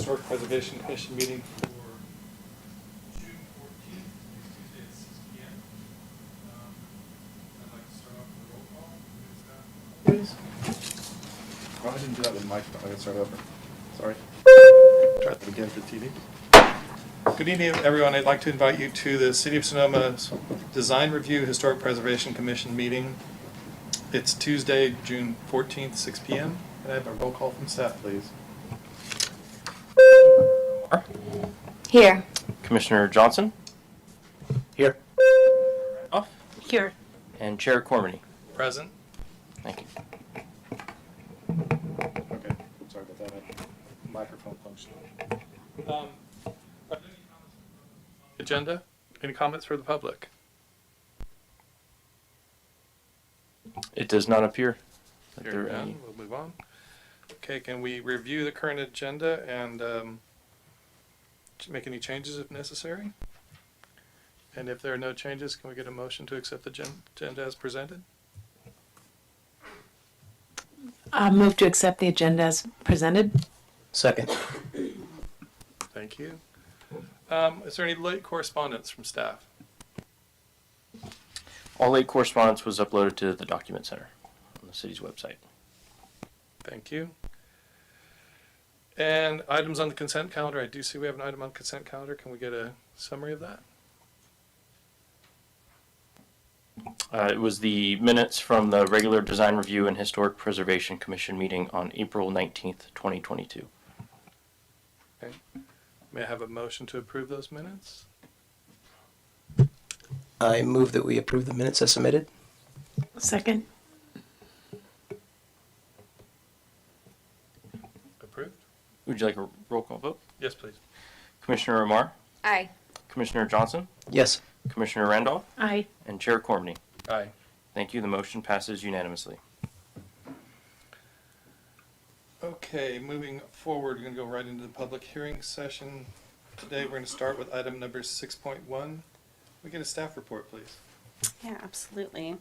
Historic Preservation Commission meeting for June 14th, Tuesday at 6 p.m. I'd like to start off with a roll call. Please. Oh, I didn't do that with the microphone. I gotta start over. Sorry. Try that again for TV. Good evening, everyone. I'd like to invite you to the City of Sonoma's Design Review Historic Preservation Commission meeting. It's Tuesday, June 14th, 6 p.m. Can I have a roll call from staff, please? Here. Commissioner Johnson? Here. Off. Here. And Chair Cormany. Present. Thank you. Okay. Sorry about that. Microphone function. Are there any comments on the agenda? Any comments for the public? It does not appear that Hearing there are none, any. we'll move on. Okay, can we review the current agenda and make any changes if necessary? And if there are no changes, can we get a motion to accept the agenda as presented? Move to accept the agenda as presented. Second. Thank you. Is there any late correspondence from staff? All late correspondence was uploaded to the document center on the city's website. Thank you. And items on the consent calendar. I do see we have an item on consent calendar. Can we get a summary of that? It was the minutes from the regular Design Review and Historic Preservation Commission meeting on April 19th, 2022. Okay. May I have a motion to approve those minutes? I move that we approve the minutes as submitted. Second. Approved? Would you like a roll call vote? Yes, please. Commissioner Amar? Aye. Commissioner Johnson? Yes. Commissioner Randolph? Aye. And Chair Cormany. Aye. Thank you. The motion passes unanimously. Okay, moving forward, we're going to go right into the public hearing session. Today, we're going to start with item number 6.1. We get a staff report, please. Yeah, absolutely.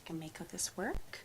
Can make this work.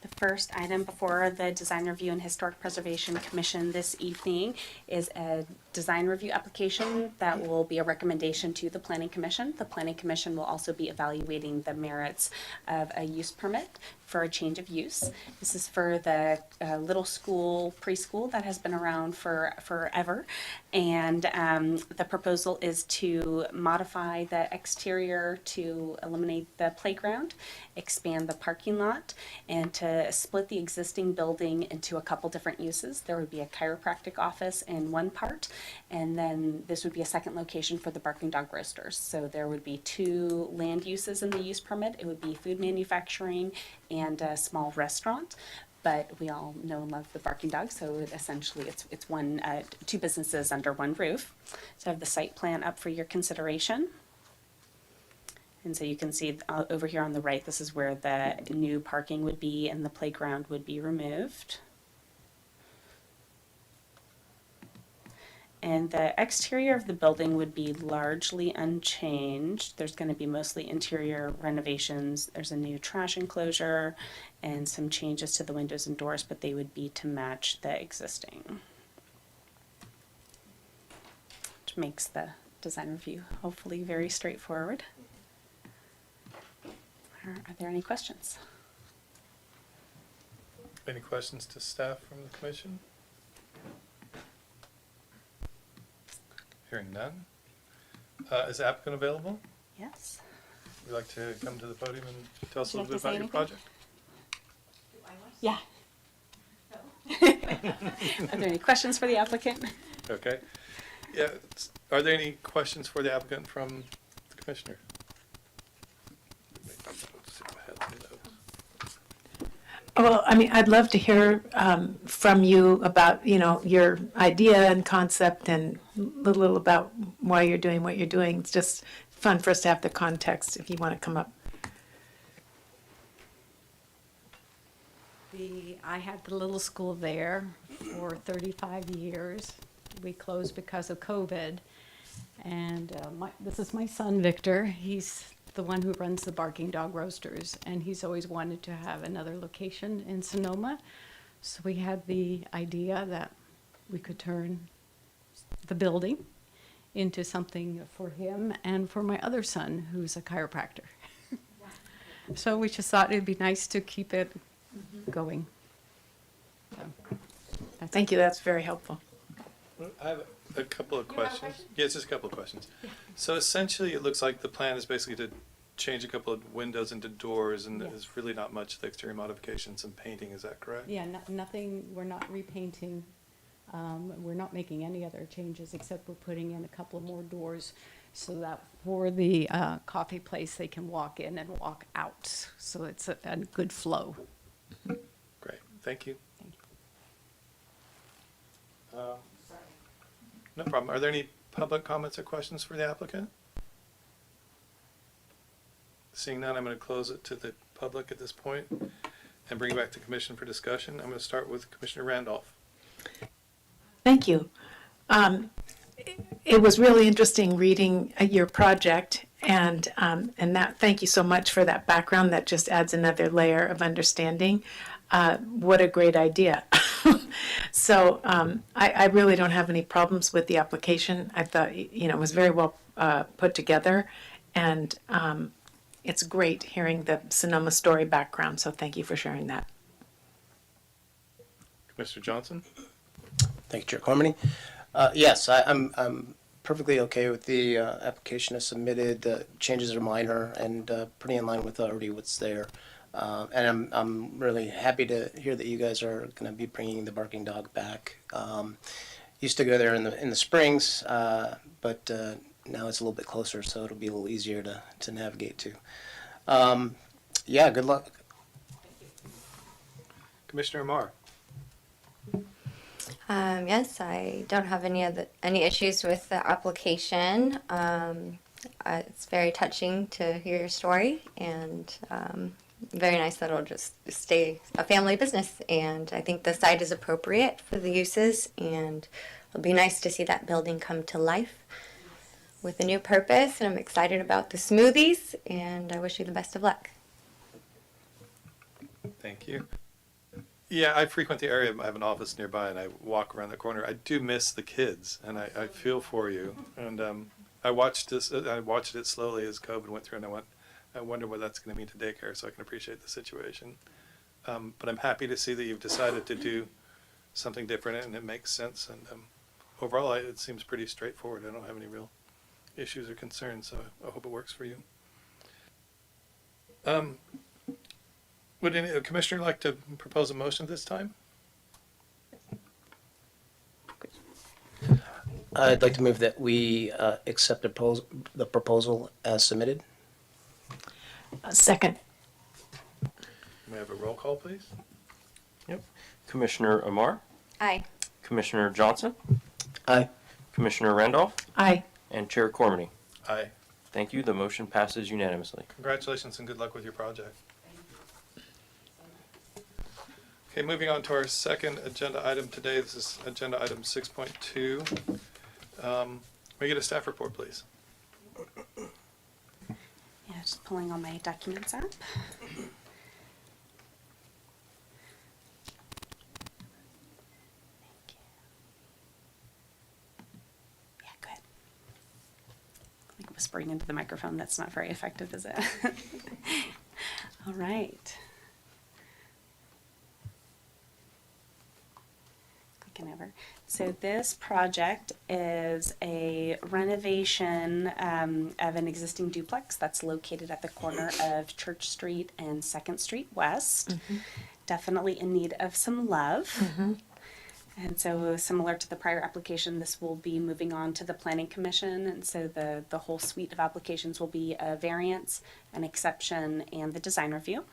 The first item before the Design Review and Historic Preservation Commission this evening is a design review application that will be a recommendation to the Planning Commission. The Planning Commission will also be evaluating the merits of a use permit for a change of use. This is for the little school preschool that has been around for forever, and the proposal is to modify the exterior to eliminate the playground, expand the parking lot, and to split the existing building into a couple different uses. There would be a chiropractic office in one part, and then this would be a second location for the Barking Dog Roasters. So there would be two land uses in the use permit. It would be food manufacturing and a small restaurant. But we all know and love the barking dog, so essentially it's one two businesses under one roof. So I have the site plan up for your consideration. And so you can see over here on the right, this is where the new parking would be and the playground would be removed. And the exterior of the building would be largely unchanged. There's going to be mostly interior renovations. There's a new trash enclosure and some changes to the windows and doors, but they would be to match the existing. Which makes the design review hopefully very straightforward. Are there any questions? Any questions to staff from the commission? Hearing none. Is the applicant available? Yes. Would you like to come to the podium and tell us a Would little you bit like about to your say project? Yeah. Are there any questions for the applicant? Okay. Yeah. Are there any questions for the applicant from the commissioner? Well, I mean, I'd love to hear from you about, your idea and concept and a little about why you're doing what you're doing. It's just fun for us to have the context if you want to come up. I had the little school there for 35 years. We closed because of COVID. And this is my son, Victor. He's the one who runs the Barking Dog Roasters, and he's always wanted to have another location in Sonoma. So we had the idea that we could turn the building into something for him and for my other son, who's a chiropractor. So we just thought it'd be nice to keep it going. So, that's Thank you, that's very helpful. I have a couple of questions. Yes, just a couple of questions. So essentially, it looks like the plan is basically to change a couple of windows into doors, and Yeah. there's really not much of the exterior modifications and painting, is that correct? Yeah, nothing, we're not repainting, we're not making any other changes, except we're putting in a couple of more doors so that for the coffee place, they can walk in and walk out. So it's a good flow. Great, thank you. Thank you. No problem. Are there any public comments or questions for the applicant? Seeing none, I'm going to close it to the public at this point and bring it back to commission for discussion. I'm going to start with Commissioner Randolph. Thank you. It was really interesting reading your project, and that, thank you so much for that background. That just adds another layer of understanding. What a great idea. So I really don't have any problems with the application. I thought, it was very well put together, and it's great hearing the Sonoma story background, so thank you for sharing that. Commissioner Johnson? Thank you, Chair Cormany. Yes, I'm perfectly okay with the application as submitted. The changes are minor and pretty in line with already what's there. And I'm really happy to hear that you guys are going to be bringing the barking dog back. Used to go there in the springs, but now it's a little bit closer, so it'll be a little easier to navigate to. Yeah, good luck. Commissioner Amar? Yes, I don't have any issues with the application. It's very touching to hear your story, and very nice that it'll just stay a family business. And I think the site is appropriate for the uses, and it'll be nice to see that building come to life with a new purpose. And I'm excited about the smoothies, and I wish you the best of luck. Thank you. Yeah, I frequent the area. I have an office nearby, and I walk around the corner. I do miss the kids, and I feel for you. And I watched it slowly as COVID went through, and I wonder what that's going to mean to daycare, so I can appreciate the situation. But I'm happy to see that you've decided to do something different, and it makes sense. And overall, it seems pretty straightforward. I don't have any real issues or concerns, so I hope it works for you. Would any commissioner like to propose a motion this time? I'd like to move that we accept the proposal as submitted. Second. May I have a roll call, please? Yep. Commissioner Amar, Aye. Commissioner Johnson, Aye. Commissioner Randolph, Aye. and Chair Cormany. Aye. Thank you. The motion passes unanimously. Congratulations and good luck with your project. Okay, moving on to our second agenda item today. This is agenda item 6.2. May we get a staff report, please? Yeah, just pulling all my documents up. Yeah, good. Like whispering into the microphone, that's not very effective, is it? All right. Clicking over. So this project is a renovation of an existing duplex that's located at the corner of Church Street and 2nd Street West. Definitely in need of some love. And so similar to the prior application, this will be moving on to the Planning Commission. And so the whole suite of applications will be a variance, an exception, and the design review.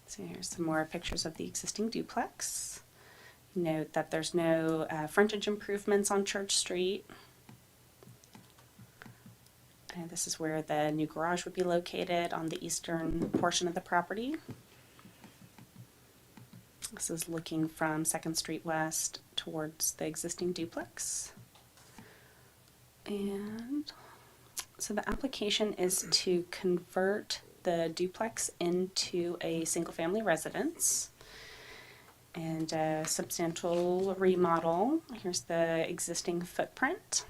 So here's some more pictures of the existing duplex. Note that there's no frontage improvements on Church Street. And this is where the new garage would be located, on the eastern portion of the property. This is looking from 2nd Street West towards the existing duplex. And so the application is to convert the duplex into a single-family residence. and a substantial remodel. Here's the existing footprint.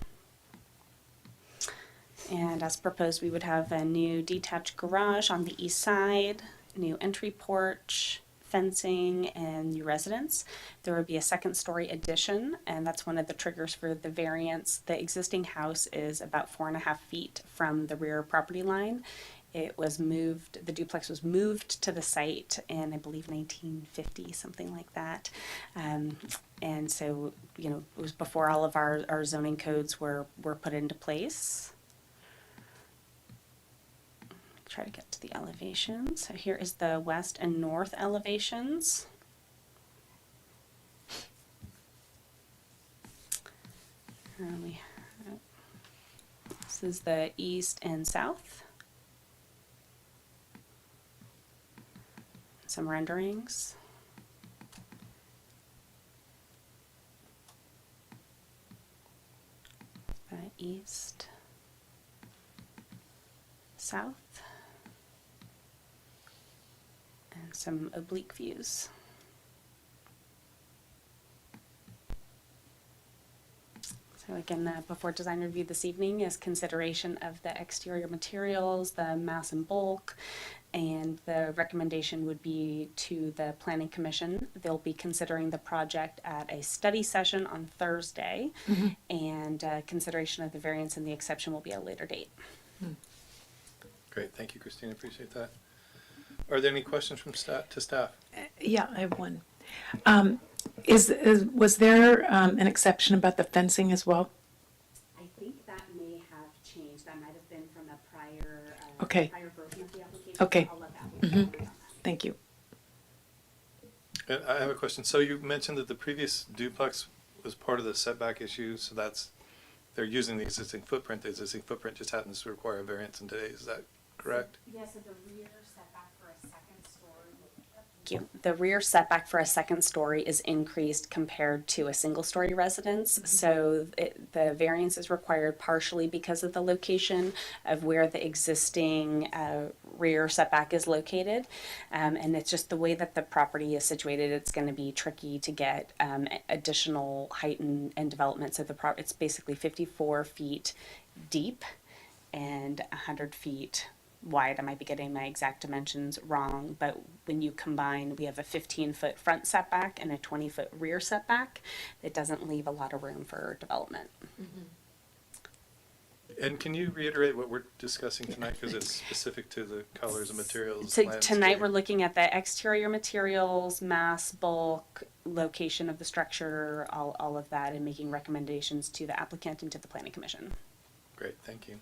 And as proposed, we would have a new detached garage on the east side, new entry porch, fencing, and new residence. There would be a second story addition, and that's one of the triggers for the variance. The existing house is about 4.5 feet from the rear property line. It was moved, the duplex was moved to the site in, I believe, 1950, something like that. And so, you know, it was before all of our zoning codes were put into place. Try to get to the elevations. So here is the west and north elevations. This is the east and south. Some renderings. East, south. And some oblique views. So again, before design review this evening is consideration of the exterior materials, the mass and bulk, and the recommendation would be to the Planning Commission. They'll be considering the project at a study session on Thursday, and consideration of the variance and the exception will be at a later date. Great, thank you, Christine, appreciate that. Are there any questions from staff to staff? Yeah, I have one. Was there an exception about the fencing as well? I think that may have changed. That might have been from a prior, Okay. prior version of the application. Okay. I'll let that one know. Thank you. I have a question. So you mentioned that the previous duplex was part of the setback issue, so they're using the existing footprint. The existing footprint just happens to require a variance in today. Is that correct? Yes, so the rear setback for a second story. Thank you. The rear setback for a second story is increased compared to a single story residence. So the variance is required partially because of the location of where the existing rear setback is located. And it's just the way that the property is situated, it's going to be tricky to get additional height and development. So it's basically 54 feet deep and 100 feet wide. I might be getting my exact dimensions wrong, but when you combine, we have a 15-foot front setback and a 20-foot rear setback. It doesn't leave a lot of room for development. And can you reiterate what we're discussing tonight, because it's specific to the colors and materials? So tonight landscape? we're looking at the exterior materials, mass, bulk, location of the structure, all of that, and making recommendations to the applicant and to the Planning Commission. Great, thank you.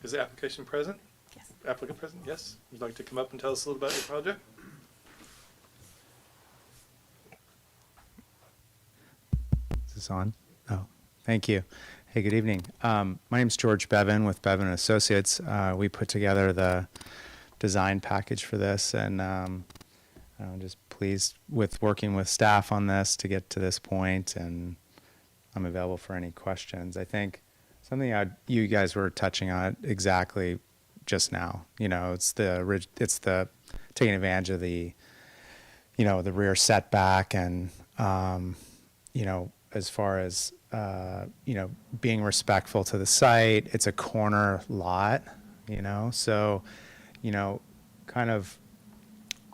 Is the application present? Yes. Applicant present? Yes. Would you like to come up and tell us a little about your project? Is this on? Oh, thank you. Hey, good evening. My name's George Bevan with Bevan and Associates. We put together the design package for this, and I'm just pleased with working with staff on this to get to this point, and I'm available for any questions. I think something you guys were touching on exactly just now. You know, it's the taking advantage of the, you know, the rear setback, and you know, as far as you know, being respectful to the site. It's a corner lot, you know, so, you know, kind of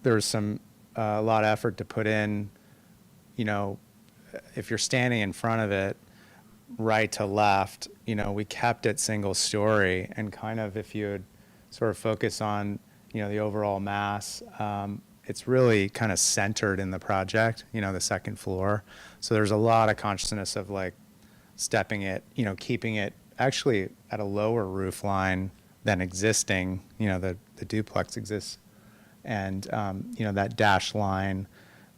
there's a lot of effort to put in, you know, if you're standing in front of it, right to left, you know, we kept it single story, and kind of if you would sort of focus on, you know, the overall mass, it's really kind of centered in the project, you know, the second floor. So there's a lot of consciousness of like stepping it, you know, keeping it actually at a lower roof line than existing, you know, the duplex exists. And, you know, that dash line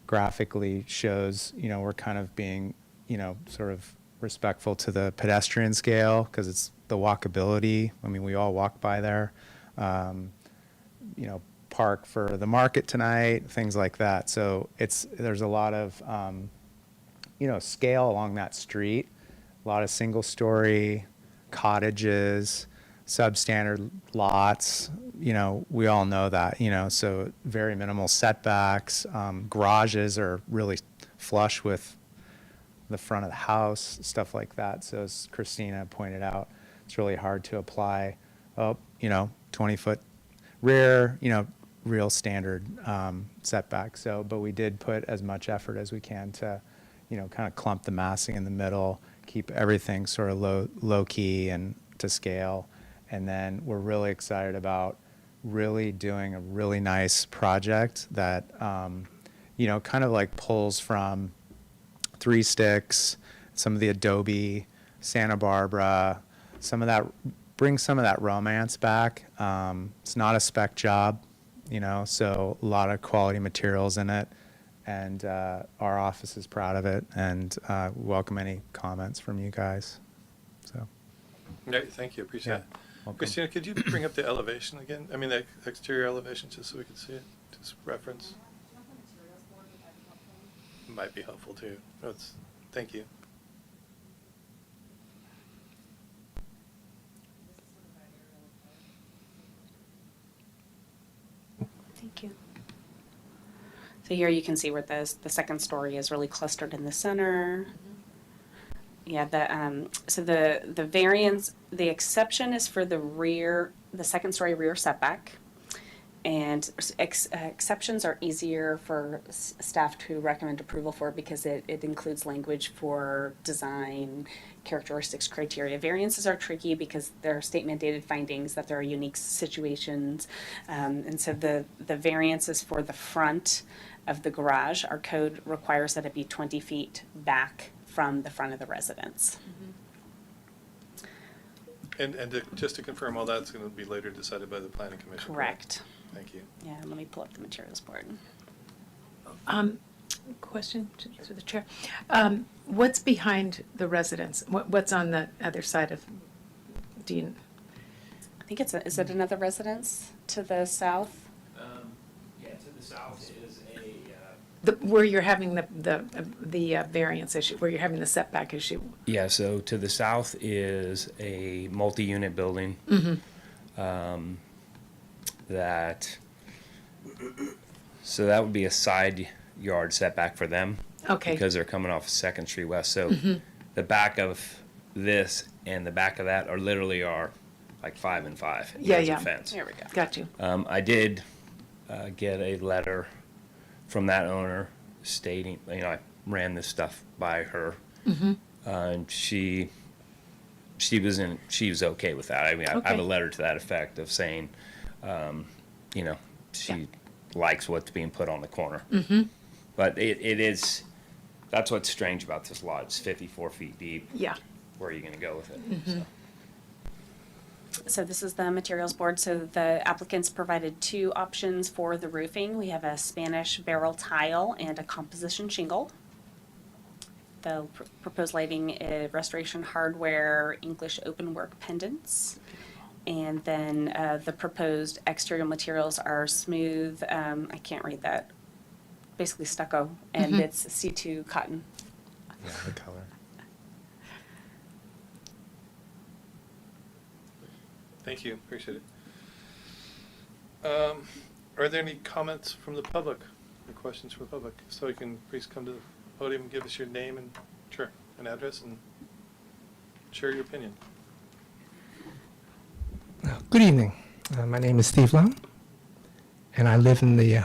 graphically shows, you know, we're kind of being, you know, sort of respectful to the pedestrian scale, because it's the walkability. I mean, we all walk by there. You know, park for the market tonight, things like that. So there's a lot of, you know, scale along that street, a lot of single story cottages. substandard lots, we all know that, so very minimal setbacks. Garages are really flush with the front of the house, stuff like that. So as Christina pointed out, it's really hard to apply, 20-foot rear, real standard setback. So, but we did put as much effort as we can to, kind of clump the massing in the middle, keep everything sort of low key and to scale. And then we're really excited about really doing a really nice project that, kind of like pulls from Three Sticks, some of the Adobe, Santa Barbara, brings some of that romance back. It's not a spec job, so a lot of quality materials in it. And our office is proud of it, and welcome any comments from you guys. So, Yeah, thank you, appreciate it. welcome. Christina, could you bring up the elevation again? I mean, the exterior elevation, just so we can see it, just reference. Might be helpful too. Thank you. Thank you. So here you can see where the second story is really clustered in the center. Yeah, so the variance, the exception is for the second story rear setback. And exceptions are easier for staff to recommend approval for because it includes language for design, characteristics, criteria. Variances are tricky because they're state mandated findings, that there are unique situations. And so the variances for the front of the garage, our code requires that it be 20 feet back from the front of the residence. And just to confirm, all that's going to be later decided by the planning commission. Correct. Thank you. Yeah, let me pull up the materials board. Question to the chair. What's behind the residence? What's on the other side of Dean? I think is it another residence to the south? Yeah, to the south is Where you're having the variance issue, where you're having the setback issue? yeah, so to the south is a multi-unit building. So that would be a side yard setback for them. Okay. Because they're coming off Second Street West. So the back of this and the back of that are literally like 5 and 5. Yeah. Fence. Here we go. Got you. I did get a letter from that owner stating, I ran this stuff by her, and she was okay with that. I mean, I have Okay. a letter to that effect of saying, she likes what's being put on the corner. But it is, that's what's strange about this lot. It's 54 feet deep. Yeah. Where are you going to go with it? So this is the materials board. So the applicants provided 2 options for the roofing. We have a Spanish barrel tile and a composition shingle. The proposed lighting, restoration hardware, English openwork pendants. And then the proposed exterior materials are smooth, I can't read that, basically stucco, and it's C2 cotton. Yeah, the color. Thank you, appreciate it. Are there any comments from the public, or questions from the public? So you can please come to the podium and give us your name and, sure, and address, and share your opinion. Good evening. My name is Steve Lum, and I live in the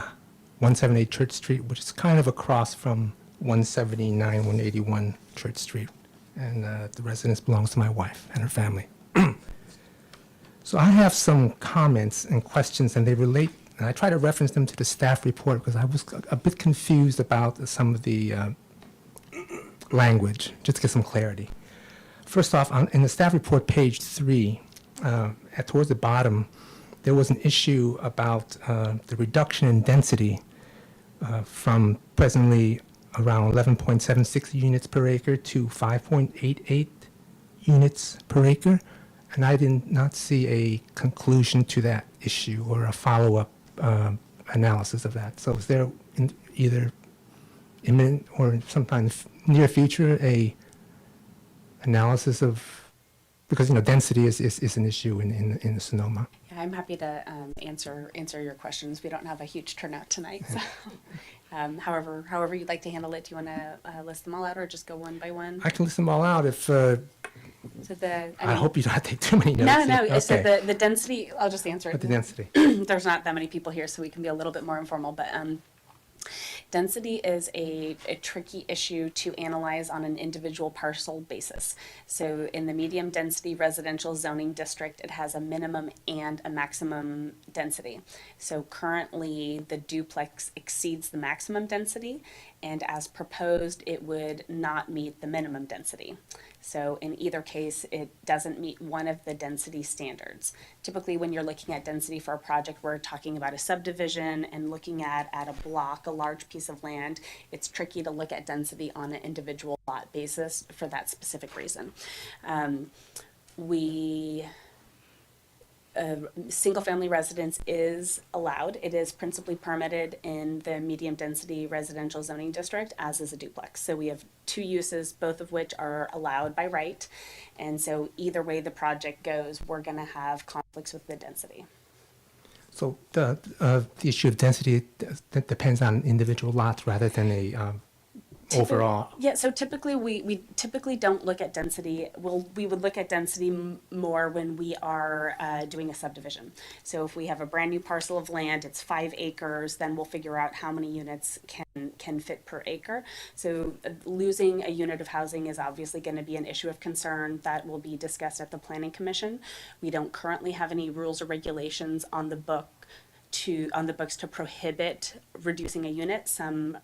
178 Church Street, which is kind of across from 179, 181 Church Street. And the residence belongs to my wife and her family. So I have some comments and questions, and they relate, and I try to reference them to the staff report because I was a bit confused about some of the language, just to get some clarity. First off, in the staff report, page 3, towards the bottom, there was an issue about the reduction in density from presently around 11.76 units per acre to 5.88 units per acre. And I did not see a conclusion to that issue or a follow-up analysis of that. So is there either imminent or sometime near future a analysis of because, you know, density is an issue in Sonoma. Yeah, I'm happy to answer your questions. We don't have a huge turnout tonight, so however you'd like to handle it. Do you want to list them all out, or just go one by one? I can list them all out if, So I hope you don't have to take too many notes. No. So Okay. the density, I'll just answer it. The density. There's not that many people here, so we can be a little bit more informal, but density is a tricky issue to analyze on an individual parcel basis. So in the medium density residential zoning district, it has a minimum and a maximum density. So currently, the duplex exceeds the maximum density, and as proposed, it would not meet the minimum density. So in either case, it doesn't meet one of the density standards. Typically, when you're looking at density for a project, we're talking about a subdivision and looking at a block, a large piece of land. It's tricky to look at density on an individual lot basis for that specific reason. Single-family residence is allowed. It is principally permitted in the medium-density residential zoning district, as is a duplex. So we have two uses, both of which are allowed by right. And so either way the project goes, we're going to have conflicts with the density. So the issue of density that depends on individual lots rather than a overall. Yeah, so typically we typically don't look at density. We would look at density more when we are doing a subdivision. So if we have a brand new parcel of land, it's 5 acres, then we'll figure out how many units can fit per acre. So losing a unit of housing is obviously going to be an issue of concern that will be discussed at the Planning Commission. We don't currently have any rules or regulations on the books to prohibit reducing a unit. Some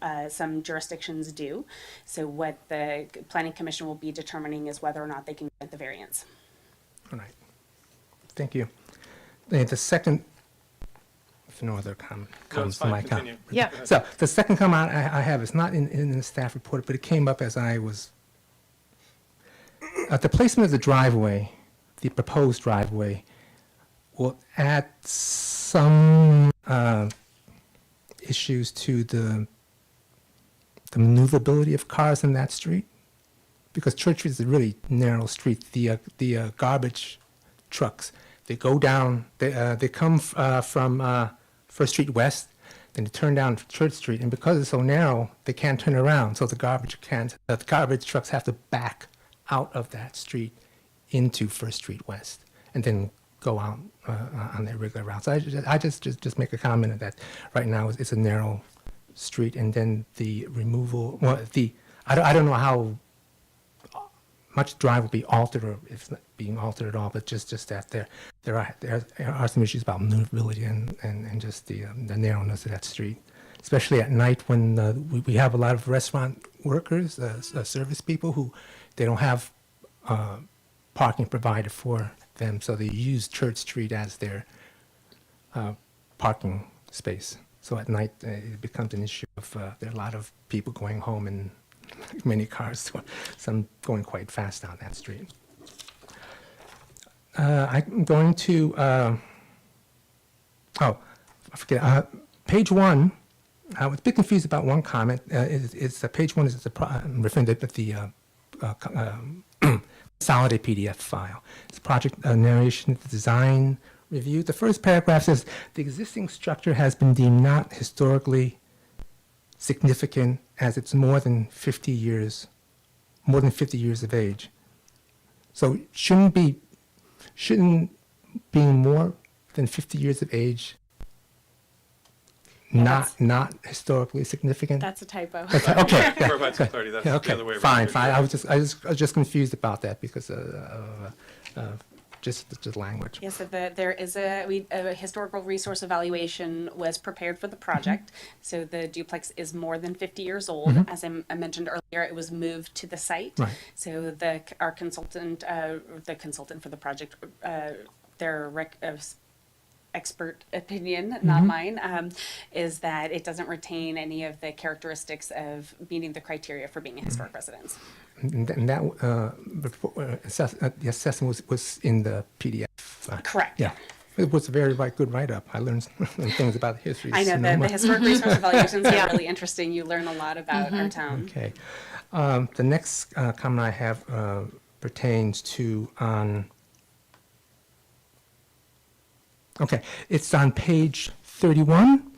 jurisdictions do. So what the Planning Commission will be determining is whether or not they can grant the variance. All right. Thank you. The second, if no other comments fine, to my continue. comment. Yeah. So the second comment I have is not in the staff report, but it came up as I was, the placement of the driveway, the proposed driveway, will add some issues to the maneuverability of cars in that street, because Church Street is a really narrow street. The garbage trucks, they go down, they come from First Street West, then they turn down Church Street, and because it's so narrow, they can't turn around, so the garbage trucks have to back out of that street into First Street West, and then go out on their regular routes. So I just make a comment that right now it's a narrow street, and then the removal. Well, I don't know how much drive will be altered, or if it's not being altered at all. But just that there are some issues about maneuverability and just the narrowness of that street, especially at night when we have a lot of restaurant workers, service people who they don't have parking provided for them, so they use Church Street as their parking space. So at night it becomes an issue of there are a lot of people going home in many cars, some going quite fast down that street. I'm going to, I forget, page 1, I was a bit confused about one comment. It's page 1 is I'm referring to the consolidated PDF file. It's project narration, design review. The first paragraph says, the existing structure has been deemed not historically significant as it's more than 50 years of age. So shouldn't being more than 50 years of age not historically significant? That's a typo. Okay. To provide some clarity, that's Yeah, the okay, other way around. fine. I was just confused about that because just language. Yes, so there is a historical resource evaluation was prepared for the project. So the duplex is more than 50 years old. As I mentioned earlier, it was moved to the site. Right. So our consultant, the consultant for the project, their expert opinion, not mine, is that it doesn't retain any of the characteristics of meeting the criteria for being a historic residence. And that the assessment was in the PDF. Correct. Yeah. It was a very good write-up. I learned things about the history. I know the historic resource evaluations are really interesting. You learn a lot about our town. Okay. The next comment I have pertains to okay, it's on page 31.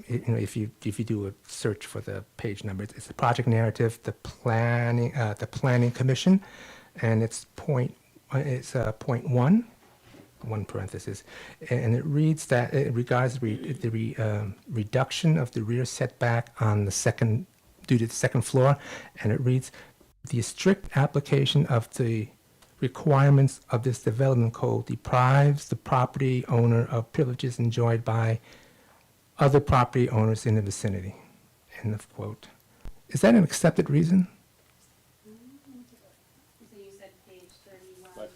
If you do a search for the page number, it's the project narrative, the planning commission, and it's point one parenthesis, and it reads that it regards the reduction of the rear setback on the second due to the second floor, and it reads the strict application of the requirements of this development code deprives the property owner of privileges enjoyed by other property owners in the vicinity. End of quote. Is that an accepted reason? So you said page 31.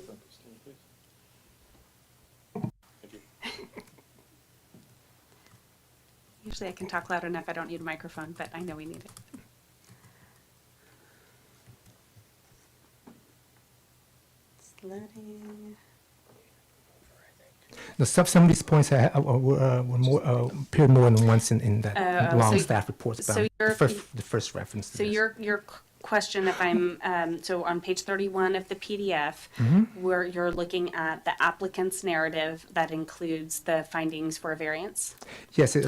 Thank you. Usually I can talk loud enough, I don't need a microphone, but I know we need it. It's loading. Some of these points appeared more than once in that long so- staff report. so about you're- the first reference to So this. your question, if I'm, so on page 31 of the PDF, where you're looking at the applicant's narrative that includes the findings for a variance? Yes, the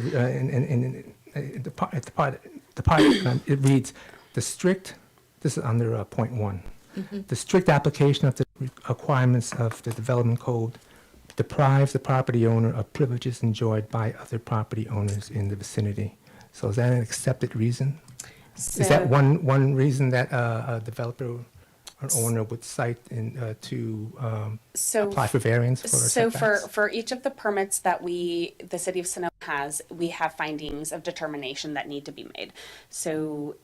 part it reads the strict. This is under point one. The strict application of the requirements of the development code deprives the property owner of privileges enjoyed by other property owners in the vicinity. So is that an accepted reason? Is that one reason that a developer or owner would cite to apply for variance for So setbacks? for each of the permits that the city of Sonoma has, we have findings of determination that need to be made. So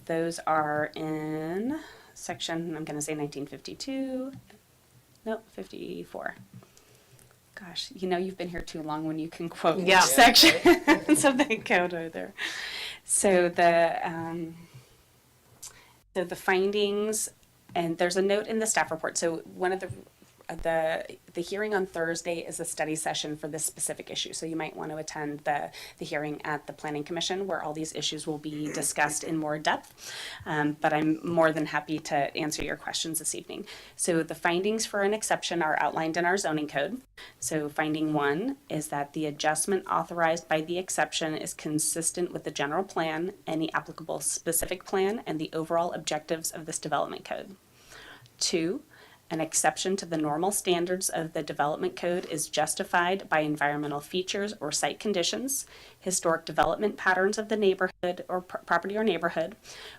those are in section, I'm gonna say 1952, no, 54. Gosh, you've been here too long when you can quote Yeah. each section of the code over there. So the findings, and there's a note in the staff report. So one of the hearing on Thursday is a study session for this specific issue. So you might want to attend the hearing at the Planning Commission where all these issues will be discussed in more depth. But I'm more than happy to answer your questions this evening. So the findings for an exception are outlined in our zoning code. So finding one is that the adjustment authorized by the exception is consistent with the general plan, any applicable specific plan, and the overall objectives of this development code. Two, an exception to the normal standards of the development code is justified by environmental features or site conditions, historic development patterns of the neighborhood or property or neighborhood,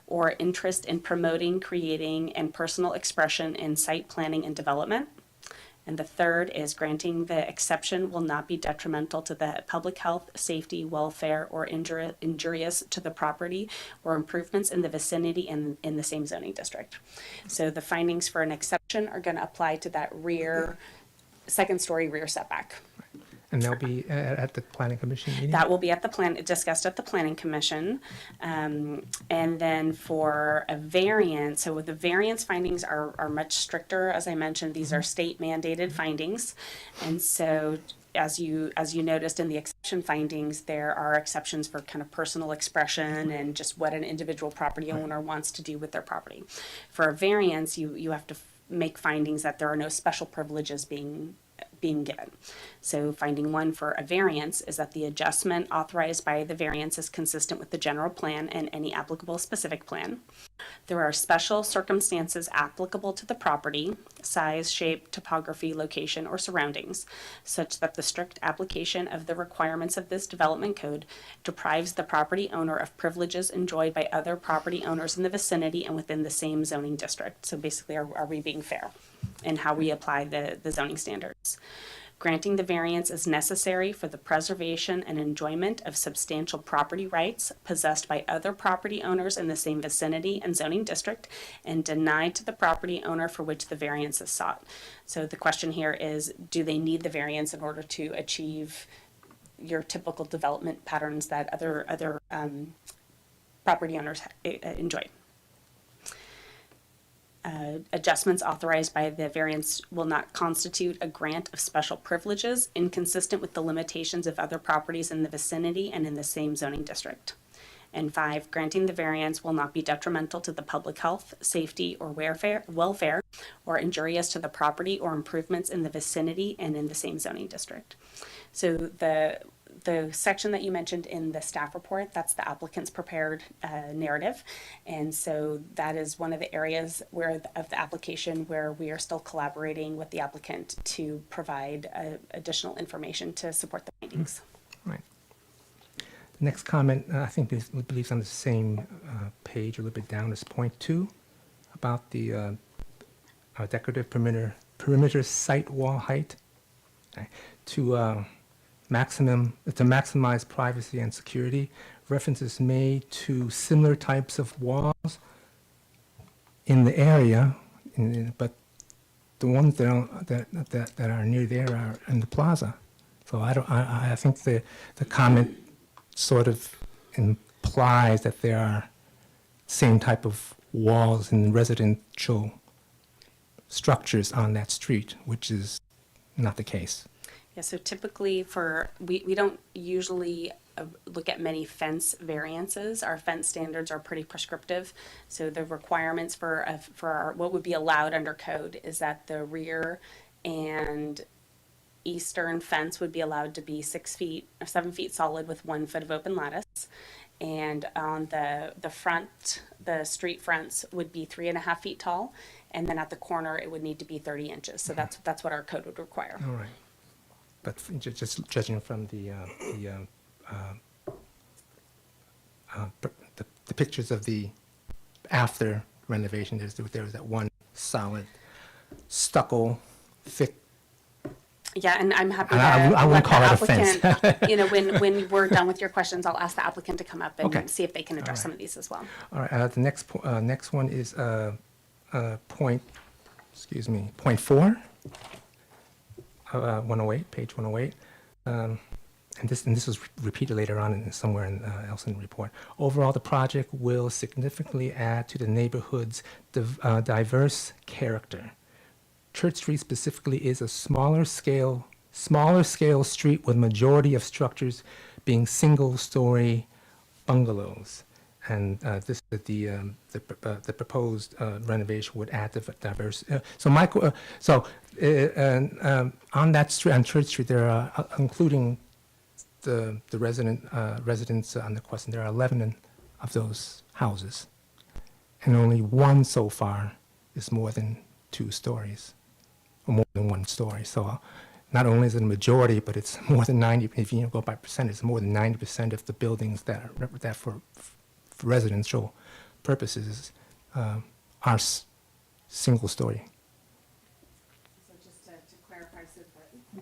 or interest in promoting, creating, and personal expression in site planning and development. And the third is granting the exception will not be detrimental to the public health, safety, welfare, or injurious to the property or improvements in the vicinity and in the same zoning district. So the findings for an exception are going to apply to that second-story rear setback. And they'll be at the planning commission meeting? That will be discussed at the planning commission. And then for a variance, so the variance findings are much stricter. As I mentioned, these are state mandated findings. And so as you noticed in the exception findings, there are exceptions for kind of personal expression and just what an individual property owner wants to do with their property. For a variance, you have to make findings that there are no special privileges being given. So finding one for a variance is that the adjustment authorized by the variance is consistent with the general plan and any applicable specific plan. There are special circumstances applicable to the property, size, shape, topography, location, or surroundings, such that the strict application of the requirements of this development code deprives the property owner of privileges enjoyed by other property owners in the vicinity and within the same zoning district. So basically, are we being fair in how we apply the zoning standards? Granting the variance is necessary for the preservation and enjoyment of substantial property rights possessed by other property owners in the same vicinity and zoning district and denied to the property owner for which the variance is sought. So the question here is, do they need the variance in order to achieve your typical development patterns that other property owners enjoy? Adjustments authorized by the variance will not constitute a grant of special privileges inconsistent with the limitations of other properties in the vicinity and in the same zoning district. And 5, granting the variance will not be detrimental to the public health, safety, or welfare, or injurious to the property or improvements in the vicinity and in the same zoning district. So the section that you mentioned in the staff report, that's the applicant's prepared narrative. And so that is one of the areas of the application where we are still collaborating with the applicant to provide additional information to support the findings. Right. The next comment, I think, I believe it's on the same page, a little bit down, is point 2, about the decorative perimeter site wall height. Okay. To maximize privacy and security. References made to similar types of walls in the area, but the ones that are near there are in the plaza. So I think the comment sort of implies that there are same type of walls in residential structures on that street, which is not the case. Yeah, so typically we don't usually look at many fence variances. Our fence standards are pretty prescriptive. So the requirements for what would be allowed under code is that the rear and eastern fence would be allowed to be 6 feet or 7 feet solid with 1 foot of open lattice. And on the front, the street fronts would be 3.5 feet tall. And then at the corner, it would need to be 30 inches. So that's what our code would require. All right. But just judging from the pictures of the after renovation, there was that one solid stucco thick. Yeah, and I'm happy to I wouldn't call it a fence. when we're done with your questions, I'll ask the applicant to come up and Okay. see if they can address All right. some of these as well. All right. The next one is point 4. 108, page 108. And this was repeated later on somewhere else in the report. Overall, the project will significantly add to the neighborhood's diverse character. Church Street specifically is a smaller scale street with majority of structures being single-story bungalows. And the proposed renovation would add the diverse. On that street, on Church Street, there are, including the residents on the question, there are 11 of those houses, and only one so far is more than 2 stories, or more than 1 story. So not only is it a majority, but it's more than 90. If you go by percent, it's more than 90% of the buildings that for residential purposes are single story. So just to clarify,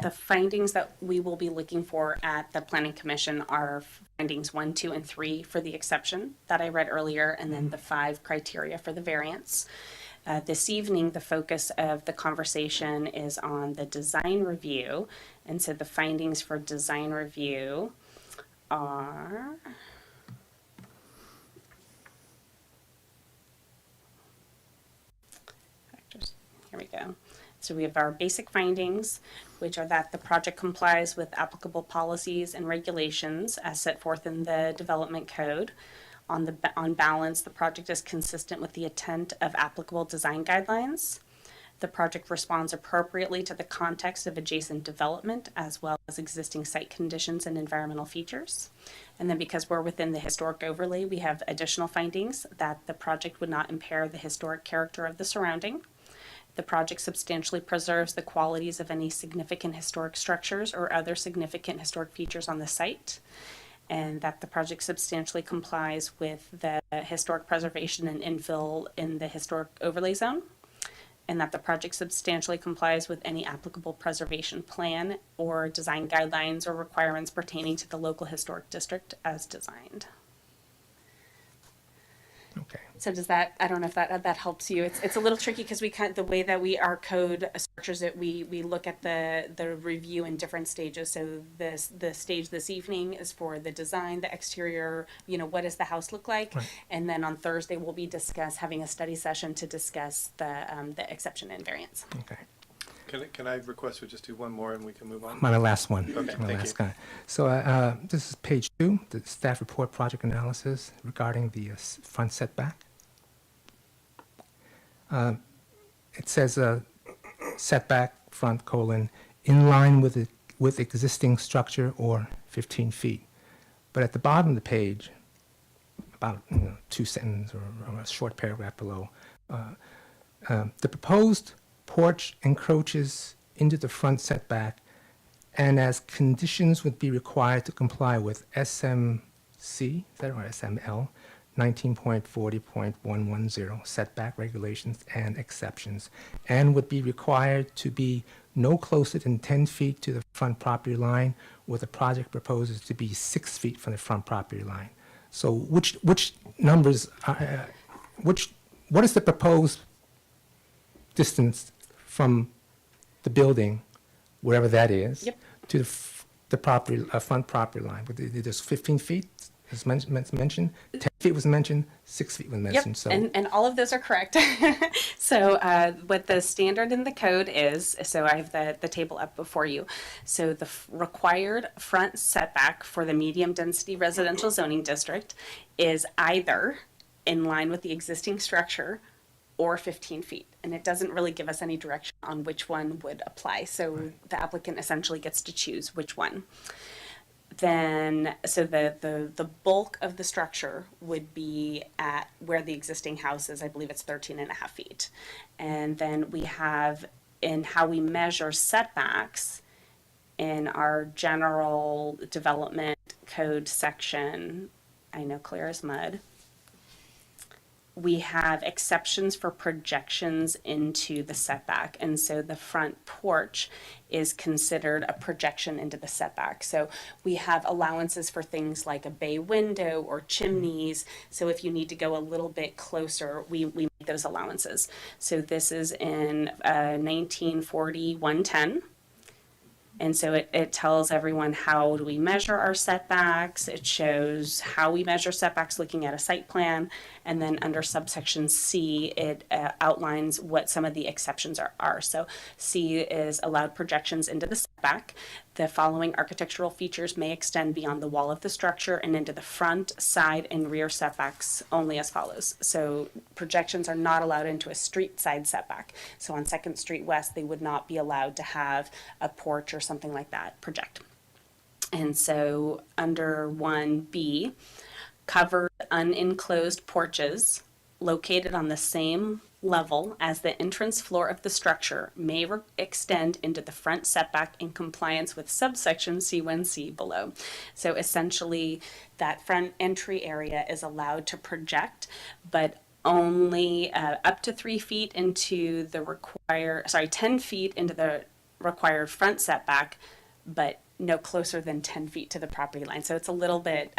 the findings that we will be looking for at the Planning Commission are findings 1, 2, and 3 for the exception that I read earlier, and then the 5 criteria for the variance. This evening, the focus of the conversation is on the design review, and so the findings for design review are... Here we go. So we have our basic findings, which are that the project complies with applicable policies and regulations as set forth in the development code. On balance, the project is consistent with the intent of applicable design guidelines. The project responds appropriately to the context of adjacent development as well as existing site conditions and environmental features. And then because we're within the historic overlay, we have additional findings that the project would not impair the historic character of the surrounding. The project substantially preserves the qualities of any significant historic structures or other significant historic features on the site, and that the project substantially complies with the historic preservation and infill in the historic overlay zone, and that the project substantially complies with any applicable preservation plan or design guidelines or requirements pertaining to the local historic district as designed. Okay. So does that, I don't know if that helps you. It's a little tricky because the way that our code structures it, we look at the review in different stages. So the stage this evening is for the design, the exterior, what does the house look like? Right. And then on Thursday, we'll be having a study session to discuss the exception and variance. Okay. Can I request we just do one more and we can move on? My last one. Okay, My thank last you. guy. So this is page 2, the staff report project analysis regarding the front setback. It says setback front colon in line with existing structure or 15 feet. But at the bottom of the page, about 2 sentences or a short paragraph below, the proposed porch encroaches into the front setback, and as conditions would be required to comply with SMC, is that right, SML, 19.40.110 setback regulations and exceptions, and would be required to be no closer than 10 feet to the front property line, where the project proposes to be 6 feet from the front property line. So which numbers, what is the proposed distance from the building, wherever that is, Yep. to the property, front property line? But there's 15 feet, as mentioned, 10 feet was mentioned, 6 feet was mentioned, so. And all of those are correct. So what the standard in the code is, so I have the table up before you. So the required front setback for the medium density residential zoning district is either in line with the existing structure or 15 feet. And it doesn't really give us any direction on which one would apply. So the applicant essentially gets to choose which one. Then, so the bulk of the structure would be at where the existing house is. I believe it's 13.5 feet. And then we have, in how we measure setbacks in our general development code section, I know clear as mud, we have exceptions for projections into the setback. And so the front porch is considered a projection into the setback. So we have allowances for things like a bay window or chimneys. So if you need to go a little bit closer, we make those allowances. So this is in 1940-110. And so it tells everyone how do we measure our setbacks. It shows how we measure setbacks looking at a site plan. And then under subsection C, it outlines what some of the exceptions are. So C is allowed projections into the setback. The following architectural features may extend beyond the wall of the structure and into the front, side, and rear setbacks only as follows. So projections are not allowed into a street side setback. So on 2nd Street West, they would not be allowed to have a porch or something like that project. And so under 1B, covered unenclosed porches located on the same level as the entrance floor of the structure may extend into the front setback in compliance with subsection C1C below. So essentially, that front entry area is allowed to project, but only up to 3 feet into the 10 feet into the required front setback, but no closer than 10 feet to the property line. So it's a little bit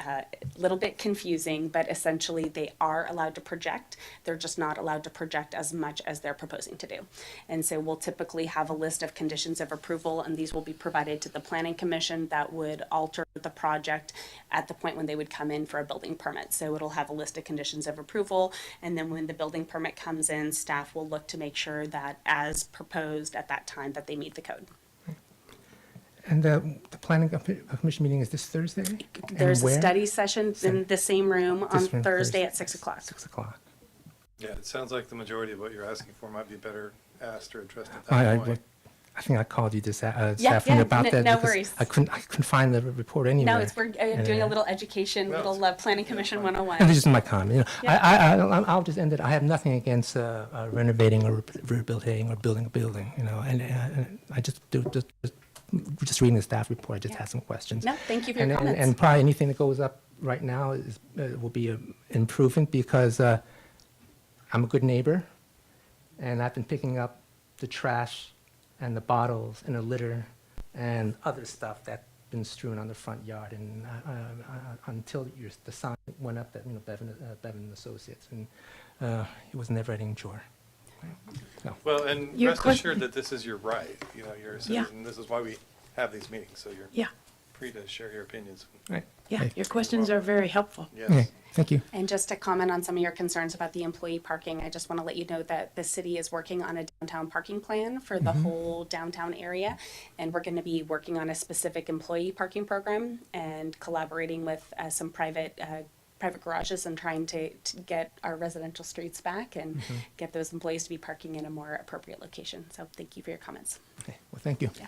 confusing, but essentially they are allowed to project. They're just not allowed to project as much as they're proposing to do. And so we'll typically have a list of conditions of approval, and these will be provided to the Planning Commission that would alter the project at the point when they would come in for a building permit. So it'll have a list of conditions of approval, and then when the building permit comes in, staff will look to make sure that as proposed at that time that they meet the code. And the planning commission meeting is this Thursday? There's And a where? study session in the same room on This room, Thursday at 6 o'clock. 6 o'clock. Yeah, it sounds like the majority of what you're asking for might be better asked or addressed at I that point. think I called you this Yeah, afternoon about that. no because worries. I couldn't find the report anywhere. No, we're doing a little education, little Planning Commission 101. And this is my comment. Yeah. I'll just end it. I have nothing against renovating or rehabilitating or building a building. And I just reading the staff report. I just had some questions. No, thank you for your comments. And probably anything that goes up right now will be an improvement because I'm a good neighbor, and I've been picking up the trash and the bottles and the litter and other stuff that's been strewn on the front yard, and until the sign went up that Bevan and Associates, and it was never ending chore. So. Well, and Your rest question- assured that this is your right. You're a Yeah. citizen. This is why we have these meetings. So you're Yeah. free to share your opinions. Right. Yeah, Hey. your questions are very helpful. Yes. Okay, thank you. And just to comment on some of your concerns about the employee parking, I just want to let you know that the city is working on a downtown parking plan for the whole downtown area. And we're going to be working on a specific employee parking program and collaborating with some private garages and trying to get our residential streets back and get those employees to be parking in a more appropriate location. So thank you for your comments. Okay, well, thank you. Yeah.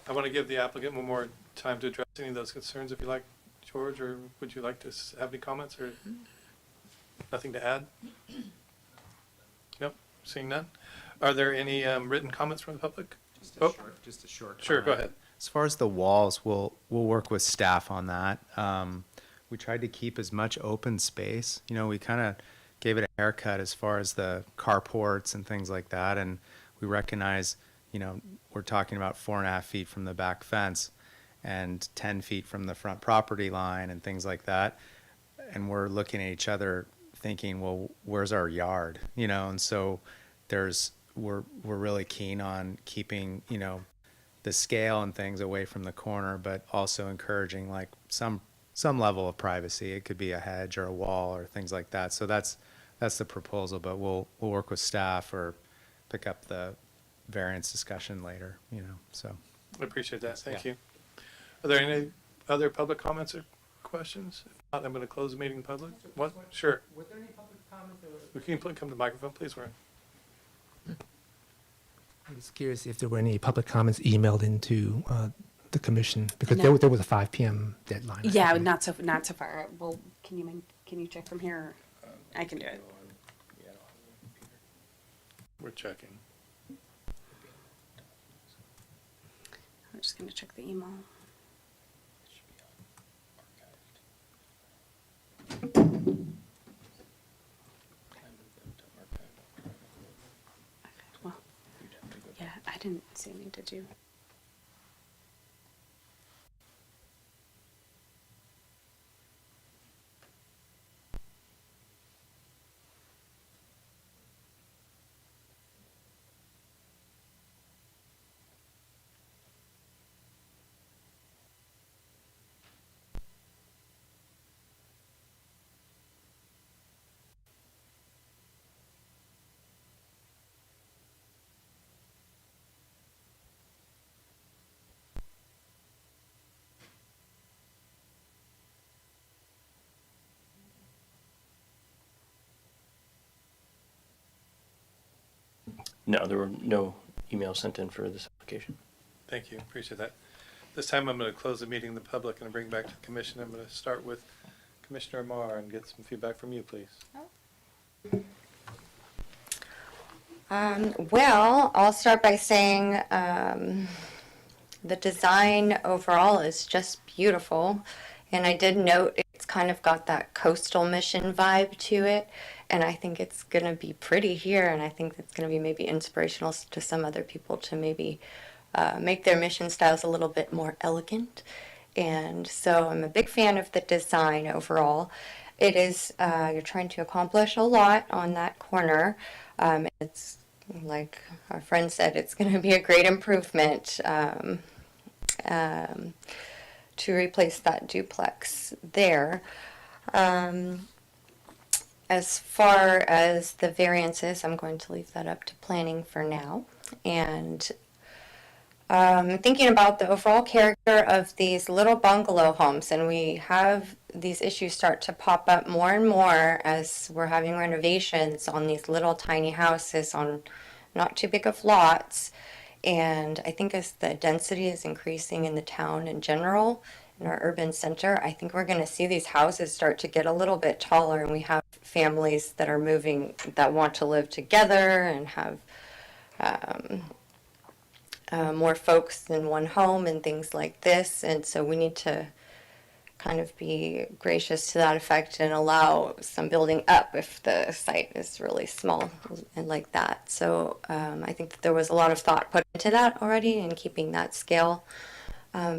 I want to give the applicant one more time to address any of those concerns if you like, George, or would you like to have any comments or nothing to add? Nope, seeing none. Are there any written comments from the public? Just a short. Sure, go comment. ahead. As far as the walls, we'll work with staff on that. We tried to keep as much open space. You know, we kind of gave it a haircut as far as the carports and things like that, and we recognize, you know, we're talking about 4.5 feet from the back fence and 10 feet from the front property line and things like that. And we're looking at each other thinking, well, where's our yard? You know, and so we're really keen on keeping, you know, the scale and things away from the corner, but also encouraging like some level of privacy. It could be a hedge or a wall or things like that. So that's the proposal, but we'll work with staff or pick up the variance discussion later, you know, so. I appreciate that. Thank Yeah. you. Are there any other public comments or questions? If not, I'm going to close the meeting in public. What? Sure. Were there any public comments? Can you come to the microphone, please? We're I was curious if there were any public comments emailed into the commission, because No. there was a 5 p.m. deadline. I Yeah, think. not so far. Well, can you check from here? I can do it. We're checking. I'm just going to check the email. Well, yeah, I didn't see any, did you? No, there were no emails sent in for this application. Thank you. Appreciate that. This time I'm going to close the meeting in the public and bring back to the commission. I'm going to start with Commissioner Marr and get some feedback from you, please. Well, I'll start by saying the design overall is just beautiful. And I did note it's kind of got that coastal mission vibe to it. And I think it's going to be pretty here. And I think it's going to be maybe inspirational to some other people to maybe make their mission styles a little bit more elegant. And so I'm a big fan of the design overall. It is, you're trying to accomplish a lot on that corner. It's like our friend said, it's going to be a great improvement to replace that duplex there. As far as the variances, I'm going to leave that up to planning for now. And thinking about the overall character of these little bungalow homes, and we have these issues start to pop up more and more as we're having renovations on these little tiny houses on not too big of lots. And I think as the density is increasing in the town in general, in our urban center, I think we're going to see these houses start to get a little bit taller, and we have families that are moving that want to live together and have more folks in one home and things like this. And so we need to kind of be gracious to that effect and allow some building up if the site is really small and like that. So I think that there was a lot of thought put into that already, and keeping that scale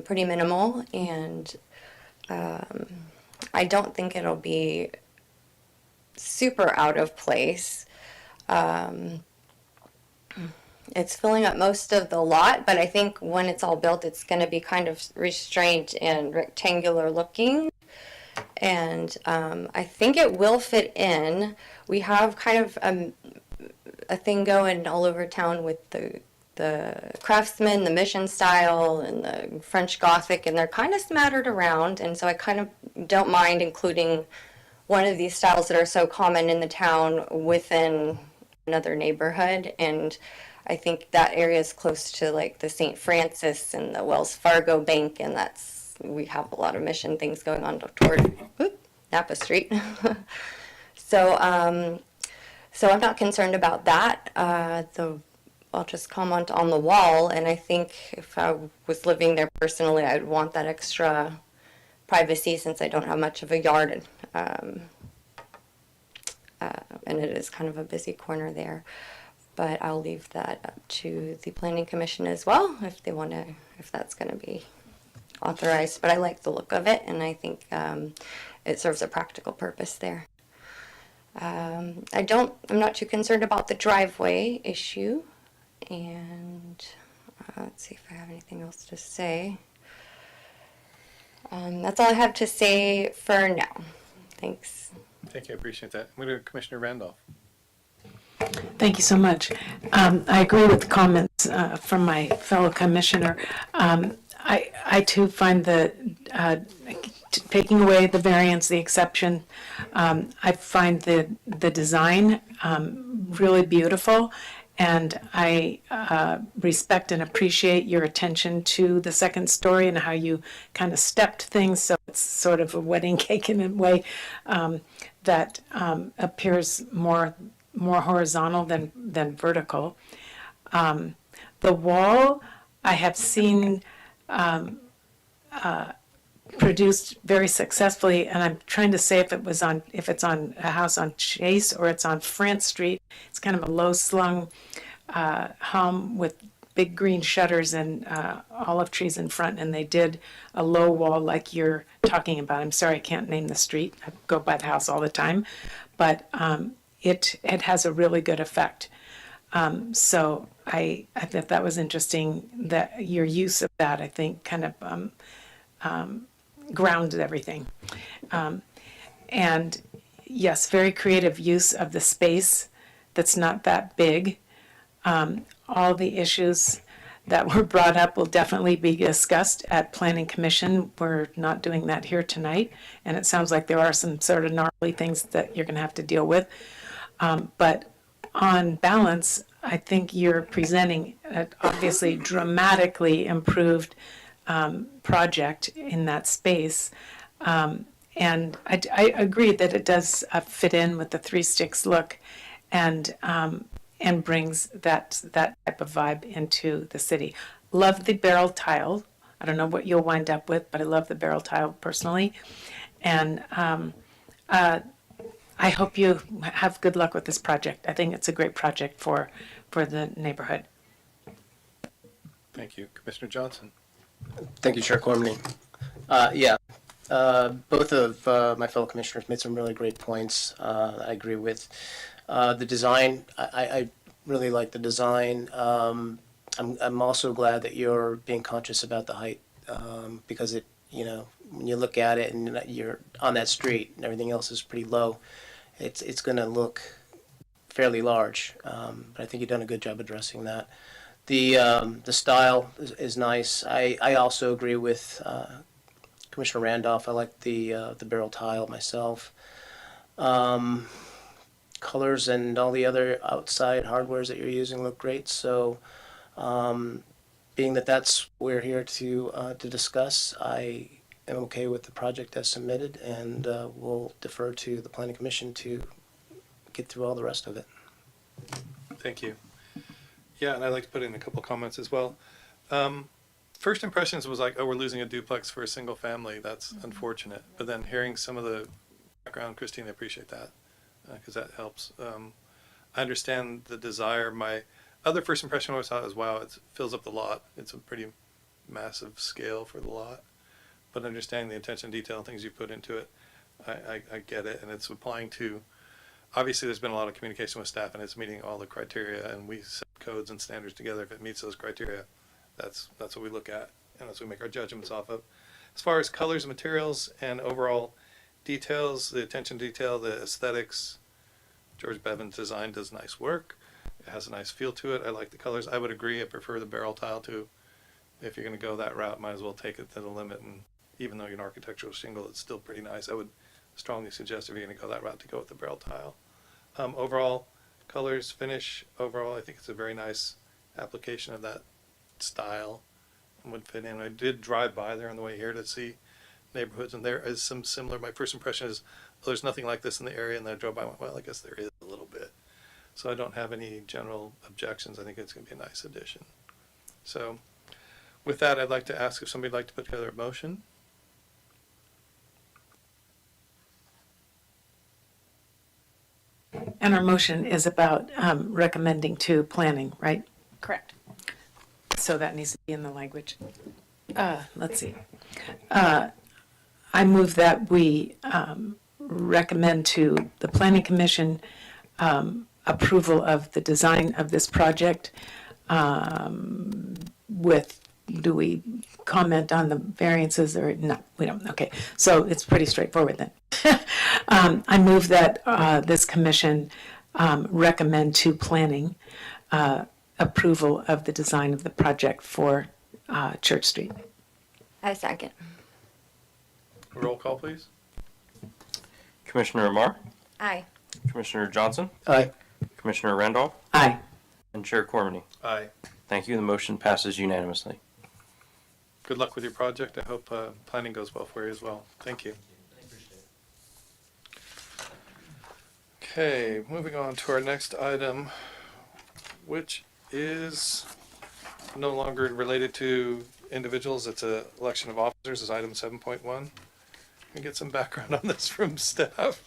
pretty minimal. And I don't think it'll be super out of place. it's filling up most of the lot, but I think when it's all built, it's going to be kind of restrained and rectangular looking. And I think it will fit in. We have kind of a thing going all over town with the craftsman, the mission style, and the French Gothic, and they're kind of smattered around. And so I kind of don't mind including one of these styles that are so common in the town within another neighborhood. And I think that area is close to like the St. Francis and the Wells Fargo Bank, and we have a lot of mission things going on toward Napa Street. So I'm not concerned about that. I'll just comment on the wall, and I think if I was living there personally, I'd want that extra privacy since I don't have much of a yard, and it is kind of a busy corner there. But I'll leave that up to the Planning Commission as well if that's going to be authorized. But I like the look of it, and I think it serves a practical purpose there. I'm not too concerned about the driveway issue, and let's see if I have anything else to say. That's all I have to say for now. Thanks. Thank you, I appreciate that. I'm going to Commissioner Randolph. Thank you so much. I agree with the comments from my fellow commissioner. I too find the taking away the variance, the exception, I find the design really beautiful, and I respect and appreciate your attention to the second story and how you kind of stepped things so it's sort of a wedding cake in a way that appears more horizontal than vertical. The wall I have seen produced very successfully, and I'm trying to say if it's on a house on Chase or it's on France Street. It's kind of a low slung home with big green shutters and olive trees in front, and they did a low wall like you're talking about. I'm sorry I can't name the street. I go by the house all the time, but it has a really good effect. So I thought that was interesting, that your use of that, I think, kind of grounded everything. And yes, very creative use of the space that's not that big. All the issues that were brought up will definitely be discussed at Planning Commission. We're not doing that here tonight, and it sounds like there are some sort of gnarly things that you're going to have to deal with. But on balance, I think you're presenting an obviously dramatically improved project in that space. And I agree that it does fit in with the Three Sticks look, and brings that type of vibe into the city. Love the barrel tile. I don't know what you'll wind up with, but I love the barrel tile personally. And I hope you have good luck with this project. I think it's a great project for the neighborhood. Thank you. Commissioner Johnson. Thank you, Chair Cormany. Both of my fellow commissioners made some really great points. I agree with the design. I really like the design. I'm also glad that you're being conscious about the height, because it, when you look at it and you're on that street and everything else is pretty low, it's going to look fairly large. But I think you've done a good job addressing that. The style is nice. I also agree with Commissioner Randolph. I like the barrel tile myself. Colors and all the other outside hardwares that you're using look great. So, being that that's what we're here to discuss, I am okay with the project as submitted, and we'll defer to the Planning Commission to get through all the rest of it. Thank you. Yeah, and I'd like to put in a couple comments as well. First impressions was like, oh, we're losing a duplex for a single family. That's unfortunate. But then hearing some of the background, Christine, I appreciate that, because that helps. I understand the desire. My other first impression I always thought was, wow, it fills up the lot. It's a pretty massive scale for the lot. But understanding the attention to detail and things you put into it, I get it. And it's applying to obviously there's been a lot of communication with staff and it's meeting all the criteria, and we set codes and standards together. If it meets those criteria, that's what we look at, and that's what we make our judgments off of. As far as colors and materials and overall details, the attention to detail, the aesthetics, George Bevan's design does nice work. It has a nice feel to it. I like the colors. I would agree. I prefer the barrel tile too. If you're going to go that route, might as well take it to the limit. And even though you're an architectural shingle, it's still pretty nice. I would strongly suggest if you're going to go that route to go with the barrel tile. Overall, colors, finish, overall, I think it's a very nice application of that style and would fit in. I did drive by there on the way here to see neighborhoods, and there is some similar. My first impression is, oh, there's nothing like this in the area, and then I drove by and went, well, I guess there is a little bit. So I don't have any general objections. I think it's going to be a nice addition. So with that, I'd like to ask if somebody'd like to put together a motion. And our motion is about recommending to planning, right? Correct. So that needs to be in the language. Let's see. I move that we recommend to the Planning Commission approval of the design of this project with, do we comment on the variances or no? We don't. Okay. So it's pretty straightforward then. I move that this commission recommend to planning approval of the design of the project for Church Street. I second. Roll call, please. Commissioner Amar, Aye. Commissioner Johnson, Aye. Commissioner Randolph, Aye. and Chair Cormany. Aye. Thank you. The motion passes unanimously. Good luck with your project. I hope planning goes well for you as well. Thank you. Okay, moving on to our next item, which is no longer related to individuals. It's a election of officers, is item 7.1. Can we get some background on this from staff?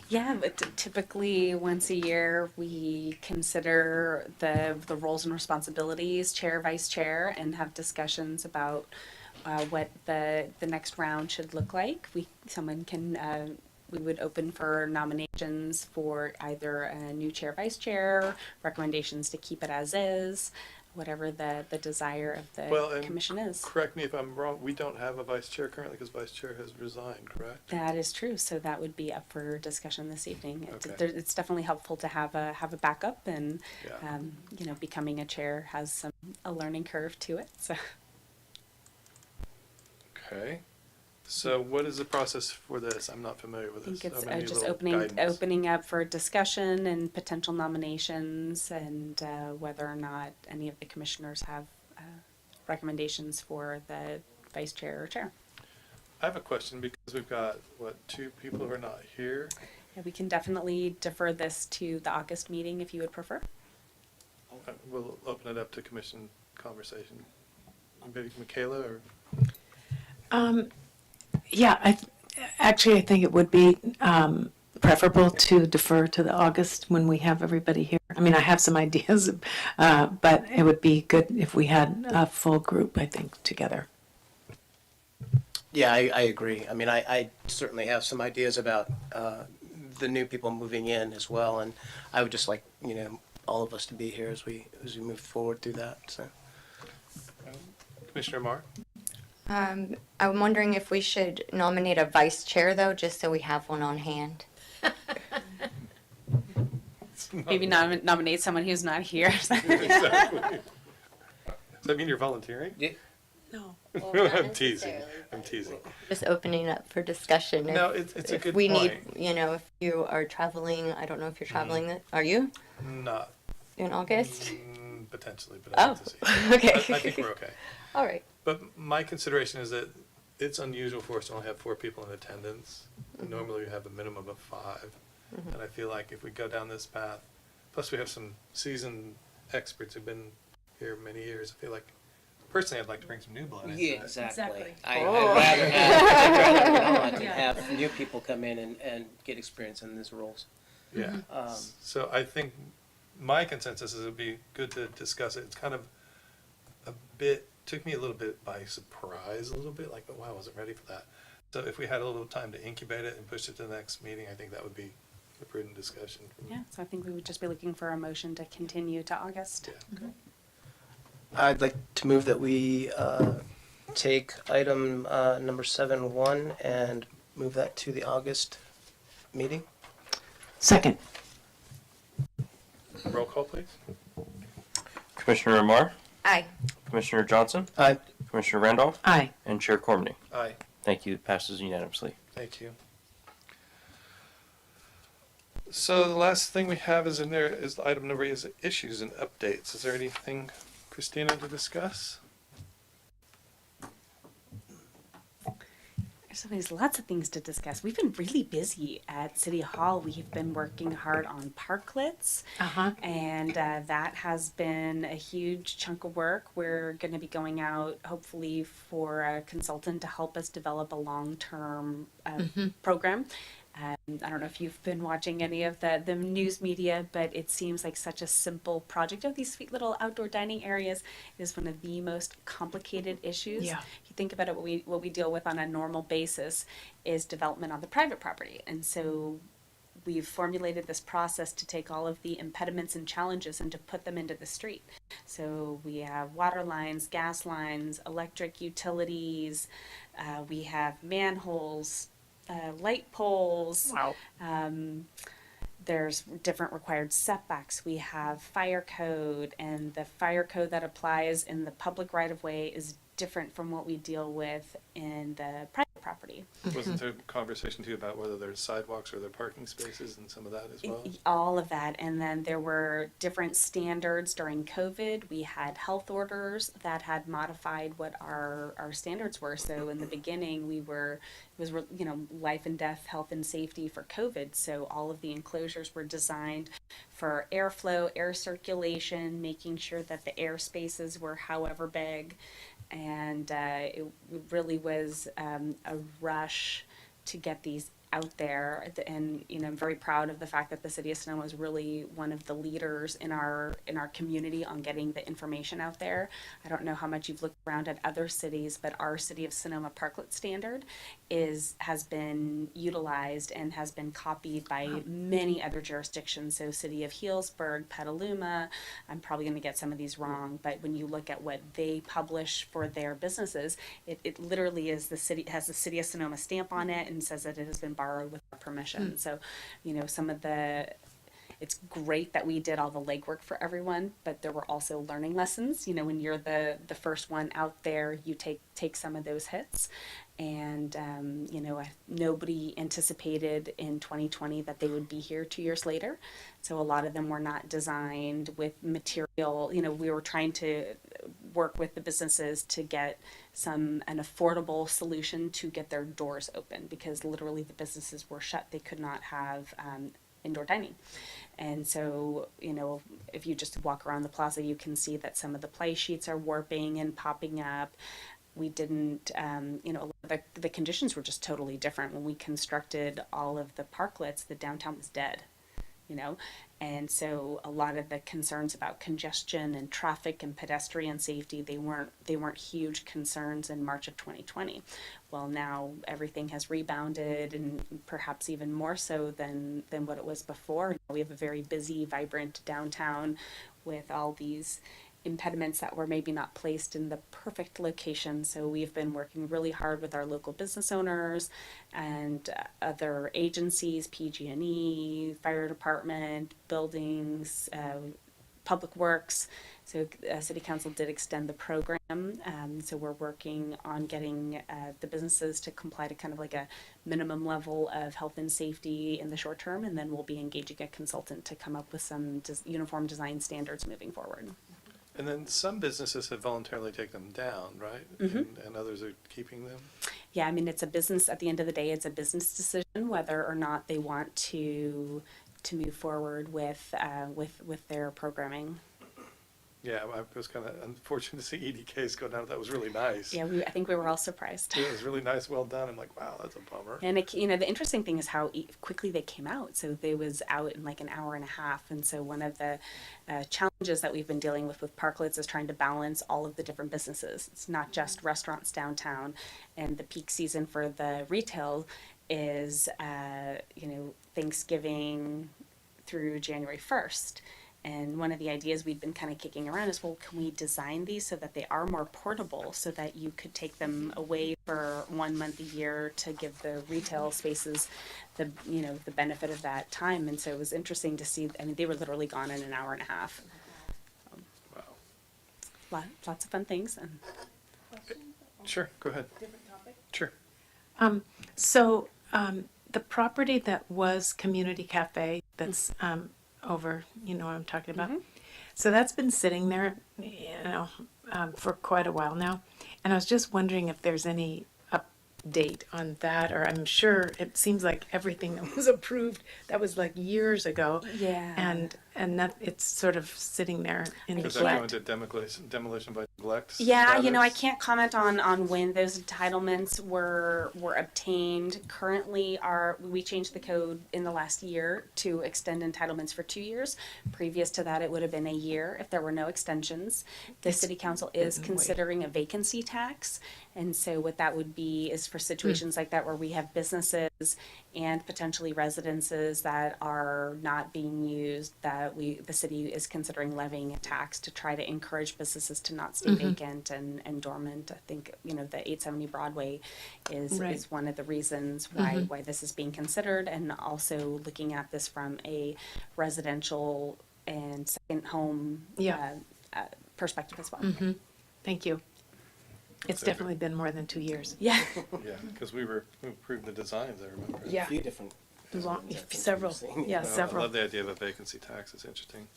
Yeah, but typically once a year we consider the roles and responsibilities, chair, vice chair, and have discussions about what the next round should look like. We would open for nominations for either a new chair, vice chair, recommendations to keep it as is, whatever the desire of the commission is. Correct me if I'm wrong, we don't have a vice chair currently because vice chair has resigned, correct? That is true. So that would be up for discussion this evening. Okay. It's definitely helpful to have a backup, and Yeah. becoming a chair has a learning curve to it. So Okay. So what is the process for this? I'm not familiar with I this. think it's I'm gonna need a just little guidance. opening up for discussion and potential nominations, and whether or not any of the commissioners have recommendations for the vice chair or chair. I have a question because we've got, two people who are not here? Yeah, we can definitely defer this to the August meeting if you would prefer. We'll open it up to commission conversation. Maybe Michaela or? Yeah, I think it would be preferable to defer to the August when we have everybody here. I mean, I have some ideas, but it would be good if we had a full group, I think, together. Yeah, I agree. I mean, I certainly have some ideas about the new people moving in as well, and I would just like, all of us to be here as we move forward through that, so. Commissioner Marr? I'm wondering if we should nominate a vice chair, though, just so we have one on hand. Maybe nominate someone who's not here. Exactly. Does that mean you're volunteering? Yeah. No. I'm teasing. I'm teasing. Just opening up for discussion. No, it's a if good we point. need, if you are traveling, I don't know if you're traveling, are you Not in August? potentially, but I have to see. Okay. I think we're okay. All right. But my consideration is that it's unusual for us to only have 4 people in attendance. Normally we have a minimum of 5. And I feel like if we go down this path, plus we have some seasoned experts who've been here many years, I feel like, personally, I'd like to bring some new blood into Yeah, it. exactly. Exactly. I'd rather have new people come in and get experience in these roles. Yeah. So I think my consensus is it'd be good to discuss it. It's kind of took me a little bit by surprise, a little bit, like, oh, wow, I wasn't ready for that. So if we had a little time to incubate it and push it to the next meeting, I think that would be a prudent discussion. Yeah, so I think we would just be looking for a motion to continue to August. Yeah. I'd like to move that we take item number 7.1 and move that to the August meeting. Second. Roll call, please. Commissioner Amar, Aye. Commissioner Johnson, Aye. Commissioner Randolph, Aye. and Chair Cormany. Aye. Thank you. It passes unanimously. Thank you. So the last thing we have is in there is item number is issues and updates. Is there anything, Christina, to discuss? There's lots of things to discuss. We've been really busy at City Hall. We've been working hard on parklets, Uh-huh. and that has been a huge chunk of work. We're going to be going out, hopefully, for a consultant to help us develop a long-term program. I don't know if you've been watching any of the news media, but it seems like such a simple project of these sweet little outdoor dining areas is one of the most complicated issues. Yeah. If you think about it, what we deal with on a normal basis is development on the private property. And so we've formulated this process to take all of the impediments and challenges and to put them into the street. So we have water lines, gas lines, electric utilities, we have manholes, light poles. Wow. There's different required setbacks. We have fire code, and the fire code that applies in the public right of way is different from what we deal with in the private property. Wasn't there a conversation too about whether there's sidewalks or there parking spaces and some of that as well? All of that. And then there were different standards during COVID. We had health orders that had modified what our standards were. So in the beginning, it was life and death, health and safety for COVID. So all of the enclosures were designed for airflow, air circulation, making sure that the air spaces were however big. And it really was a rush to get these out there, and I'm very proud of the fact that the city of Sonoma was really one of the leaders in our community on getting the information out there. I don't know how much you've looked around at other cities, but our city of Sonoma parklet standard has been utilized and has been copied by many other jurisdictions. So city of Healdsburg, Petaluma, I'm probably going to get some of these wrong, but when you look at what they publish for their businesses, it literally is has the city of Sonoma stamp on it and says that it has been borrowed with our permission. So, it's great that we did all the legwork for everyone, but there were also learning lessons. When you're the first one out there, you take some of those hits. And, nobody anticipated in 2020 that they would be here 2 years later. So a lot of them were not designed with material. We were trying to work with the businesses to get an affordable solution to get their doors open, because literally the businesses were shut. They could not have indoor dining. And so, if you just walk around the plaza, you can see that some of the play sheets are warping and popping up. We didn't, the conditions were just totally different. When we constructed all of the parklets, the downtown was dead, and so a lot of the concerns about congestion and traffic and pedestrian safety, they weren't huge concerns in March of 2020. Well, now everything has rebounded, and perhaps even more so than what it was before. We have a very busy, vibrant downtown with all these impediments that were maybe not placed in the perfect location. So we've been working really hard with our local business owners and other agencies, PG&E, fire department, buildings, public works. So City Council did extend the program. So we're working on getting the businesses to comply to kind of like a minimum level of health and safety in the short term, and then we'll be engaging a consultant to come up with some uniform design standards moving forward. And then some businesses have voluntarily taken them down, right? Mm-hmm. And others are keeping them. Yeah, I mean, it's a business, at the end of the day, it's a business decision whether or not they want to move forward with their programming. Yeah, I was kind of unfortunate to see EDKs go down. That was really nice. Yeah, I think we were all surprised. It was really nice, well done. I'm like, wow, that's a bummer. And the interesting thing is how quickly they came out. So they was out in like an hour and a half. And so one of the challenges that we've been dealing with parklets is trying to balance all of the different businesses. It's not just restaurants downtown, and the peak season for the retail is, Thanksgiving through January 1st. And one of the ideas we'd been kind of kicking around is, well, can we design these so that they are more portable, so that you could take them away for 1 month a year to give the retail spaces the benefit of that time. And so it was interesting to see. I mean, they were literally gone in an hour and a half. Wow. Lots of fun things. And Sure, go ahead. Sure. So the property that was Community Cafe, that's over, you know what I'm talking about? So that's been sitting there, for quite a while now. And I was just wondering if there's any update on that, or I'm sure it seems like everything that was approved, that was like years ago. Yeah. And that it's sort of sitting there in Does that go neglect. into demolition by neglect? Yeah, I status? can't comment on when those entitlements were obtained. Currently, we changed the code in the last year to extend entitlements for 2 years. Previous to that, it would have been a year if there were no extensions. The city council is considering a vacancy tax. And so what that would be is for situations like that where we have businesses and potentially residences that are not being used, that the city is considering levying a tax to try to encourage businesses to not stay vacant and dormant. I think, the 870 Broadway is one of the reasons why this is being considered, and also looking at this from a residential and second home perspective as well. Thank you. It's Okay. definitely been more than 2 years. Yeah. Yeah, because we approved the designs, I remember. A few different. Several, I several. love the idea of a vacancy tax, it's interesting.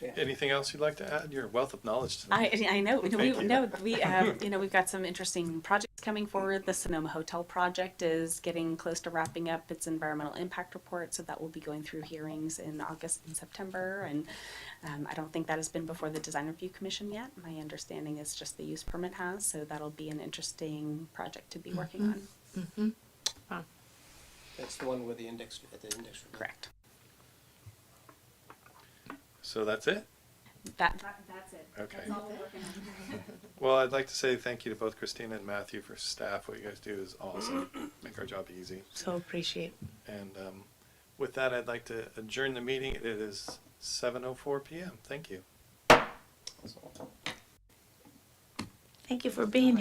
Yeah. Anything else you'd like to add? Your wealth of knowledge tonight. I know. Thank you. We've got some interesting projects coming forward. The Sonoma Hotel project is getting close to wrapping up its environmental impact report, so that will be going through hearings in August and September. And I don't think that has been before the Design Review Commission yet. My understanding is just the use permit has, so that'll be an interesting project to be working on. Wow. That's the one with the index, at the index. review. Correct. So that's it? That's it. Okay. That's all we're working on. Well, I'd like to say thank you to both Christina and Matthew for staff. What you guys do is awesome. Make our job easy. So appreciate. And with that, I'd like to adjourn the meeting. It is 7:04 p.m. Thank you. Thank you for being here.